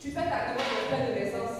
tu fais ta demande d'extrait de naissance,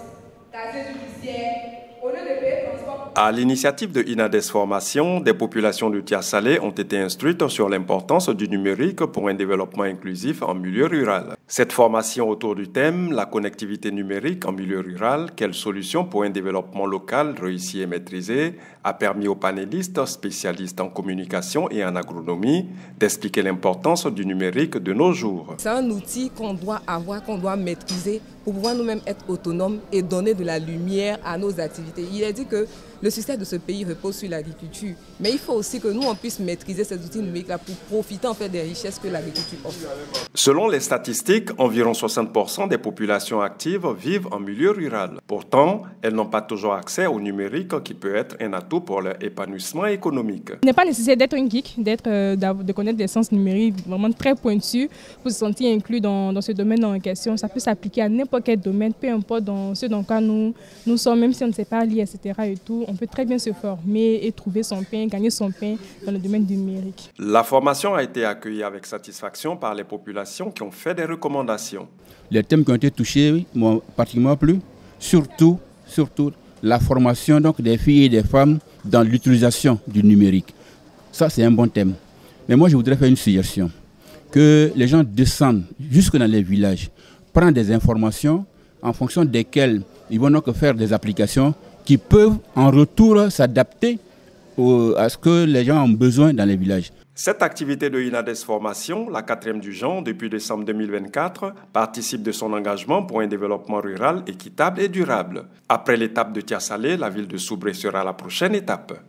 casier judiciaire, au lieu de payer transport. À l'initiative de Inades Formation, des populations de Tia-Salé ont été instruites sur l'importance du numérique pour un développement inclusif en milieu rural. Cette formation autour du thème « La connectivité numérique en milieu rural, quelles solutions pour un développement local réussi et maîtrisé ?» a permis aux panélistes spécialistes en communication et en agronomie d'expliquer l'importance du numérique de nos jours. C'est un outil qu'on doit avoir, qu'on doit maîtriser pour pouvoir nous-mêmes être autonomes et donner de la lumière à nos activités. Il est dit que le succès de ce pays repose sur l'agriculture, mais il faut aussi que nous on puisse maîtriser ces outils numériques-là pour profiter en fait des richesses que l'agriculture offre. Selon les statistiques, environ 60% des populations actives vivent en milieu rural. Pourtant, elles n'ont pas toujours accès au numérique qui peut être un atout pour leur épanouissement économique. Il n'est pas nécessaire d'être un geek, de connaître des sciences numériques vraiment très pointues pour se sentir inclus dans ce domaine en question. Ça peut s'appliquer à n'importe quel domaine, peu importe dans ce dans quoi nous sommes, même si on ne sait pas lire, etc. et tout. On peut très bien se former et trouver son pain, gagner son pain dans le domaine du numérique. La formation a été accueillie avec satisfaction par les populations qui ont fait des recommandations. Les thèmes qui ont été touchés m'ont particulièrement plu, surtout la formation donc, des filles et des femmes dans l'utilisation du numérique. Ça, c'est un bon thème. Mais moi, je voudrais faire une suggestion, que les gens descendent jusque dans les villages, prennent des informations en fonction desquelles ils vont donc faire des applications qui peuvent en retour s'adapter à ce que les gens ont besoin dans les villages. Cette activité de Inades Formation, la 4e du genre depuis décembre 2024, participe de son engagement pour un développement rural équitable et durable. Après l'étape de Tia-Salé, la ville de Soubré sera la prochaine étape.